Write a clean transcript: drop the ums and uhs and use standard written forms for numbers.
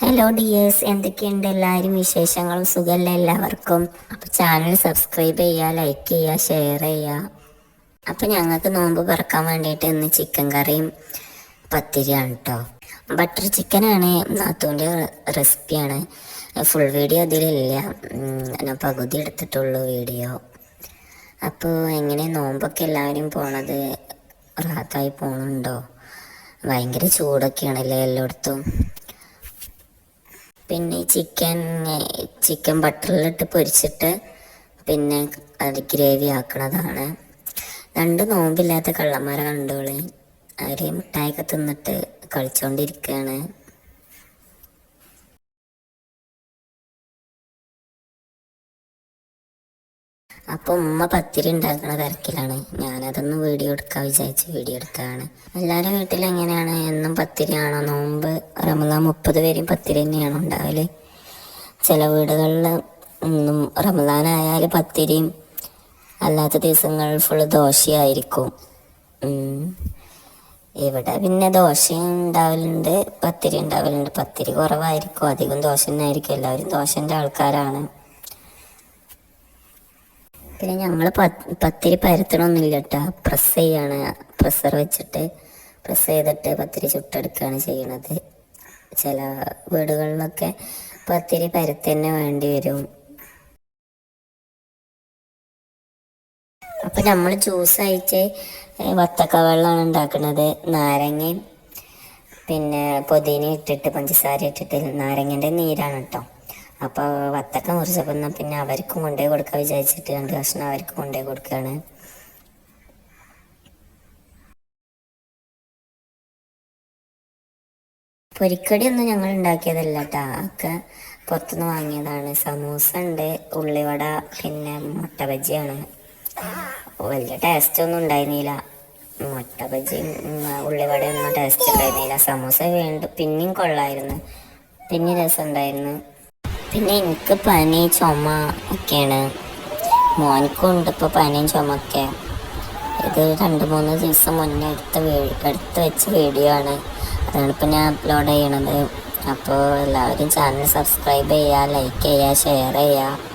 Hello dears, എന്തൊക്കെയുണ്ട് എല്ലാവരും വിശേഷങ്ങളും? സുഖമല്ല എല്ലാവർക്കും? അപ്പോൾ ചാനൽ സബ്സ്ക്രൈബ് ചെയ്യുക, ലൈക്ക് ചെയ്യുക, ഷെയർ ചെയ്യുക. അപ്പോൾ ഞങ്ങൾക്ക് നോമ്പ് പറക്കാൻ വേണ്ടിയിട്ട് ഇന്ന് ചിക്കൻ കറിയും പത്തിരിയാണ് കേട്ടോ. ബട്ടർ ചിക്കനാണ്, നാത്തൂൻ്റെ റെസിപ്പിയാണ്. ഫുൾ വീഡിയോ അതിലില്ല, ഞാൻ പകുതി എടുത്തിട്ടുള്ളൂ വീഡിയോ. അപ്പോൾ എങ്ങനെ നോമ്പൊക്കെ എല്ലാവരും പോണത്? റാത്തായി പോണുണ്ടോ? ഭയങ്കര ചൂടൊക്കെയാണല്ലേ എല്ലായിടത്തും. പിന്നെ ചിക്കൻ ബട്ടറിലിട്ട് പൊരിച്ചിട്ട് പിന്നെ അത് ഗ്രേവി ആക്കണതാണ്. രണ്ട് നോമ്പില്ലാത്ത കള്ളന്മാരെ കണ്ടോളി, അവർ മിഠായിയൊക്കെ തിന്നിട്ട് കളിച്ചോണ്ടിരിക്കുകയാണ്. അപ്പോൾ ഉമ്മ പത്തിരി ഉണ്ടാക്കുന്ന തിരക്കിലാണ്. ഞാനതൊന്ന് വീഡിയോ എടുക്കാൻ വിചാരിച്ച് വീഡിയോ എടുത്തതാണ്. എല്ലാവരും വീട്ടിൽ എങ്ങനെയാണ്? എന്നും പത്തിരിയാണോ? നോമ്പ് റമദാൻ 30 പേരും പത്തിരി തന്നെയാണോ ഉണ്ടാവല്? ചില വീടുകളിൽ റമദാനായാൽ പത്തിരിയും, അല്ലാത്ത ദിവസങ്ങളിൽ ഫുള്ള് ദോശയായിരിക്കും. ഇവിടെ പിന്നെ ദോശ ഉണ്ടാവലുണ്ട്, പത്തിരി ഉണ്ടാവലുണ്ട്. പത്തിരി കുറവായിരിക്കും, അധികം ദോശ തന്നെ ആയിരിക്കും. എല്ലാവരും ദോശൻ്റെ ആൾക്കാരാണ്. പിന്നെ ഞങ്ങൾ പത്തിരി പരത്തണമൊന്നുമില്ല കേട്ടോ, പ്രസ് ചെയ്യാണ്. പ്രസ്സർ വെച്ചിട്ട് പ്രസ് ചെയ്തിട്ട് പത്തിരി ചുട്ടെടുക്കുകയാണ് ചെയ്യണത്. ചില വീടുകളിലൊക്കെ പത്തിരി പരത്തന്നെ വേണ്ടി വരും. അപ്പം നമ്മൾ ജ്യൂസായിട്ട് വത്തക്ക വെള്ളമാണ് ഉണ്ടാക്കുന്നത്. നാരങ്ങയും പിന്നെ പുതിന ഇട്ടിട്ട് പഞ്ചസാര ഇട്ടിട്ട് നാരങ്ങൻ്റെ നീരാണ് കേട്ടോ. അപ്പോൾ വത്തക്ക മുറിച്ചപ്പോൾ പിന്നെ അവർക്കും കൊണ്ടുപോയി കൊടുക്കാൻ വിചാരിച്ചിട്ട് 2 കഷ്ണം അവർക്കും കൊണ്ടുപോയി കൊടുക്കുകയാണ്. പൊരിക്കടിയൊന്നും ഞങ്ങൾ ഉണ്ടാക്കിയതല്ല കേട്ടോ, ഒക്കെ പുറത്തുനിന്ന് വാങ്ങിയതാണ്. സമൂസ ഉണ്ട്, ഉള്ളിവട, പിന്നെ മുട്ട ബജിയാണ്. വലിയ ടേസ്റ്റൊന്നും ഉണ്ടായിരുന്നില്ല. മുട്ട ബജിയും ഉള്ളിവടയൊന്നും ടേസ്റ്റ് ഉണ്ടായിരുന്നില്ല. സമൂസ പിന്നെയും കൊള്ളായിരുന്നു, പിന്നെ രസം ഉണ്ടായിരുന്നു. പിന്നെ എനിക്ക് പനി ചുമ ഒക്കെയാണ്, മോനിക്കും ഉണ്ട് ഇപ്പോൾ പനിയും ചുമയൊക്കെ. ഇത് 2-3 ദിവസം മുന്നേ എടുത്ത് വെച്ച വീഡിയോ ആണ്, അതാണ് ഇപ്പോൾ ഞാൻ അപ്ലോഡ് ചെയ്യണത്. അപ്പോൾ എല്ലാവരും ചാനൽ സബ്സ്ക്രൈബ് ചെയ്യുക, ലൈക്ക് ചെയ്യുക, ഷെയർ ചെയ്യുക.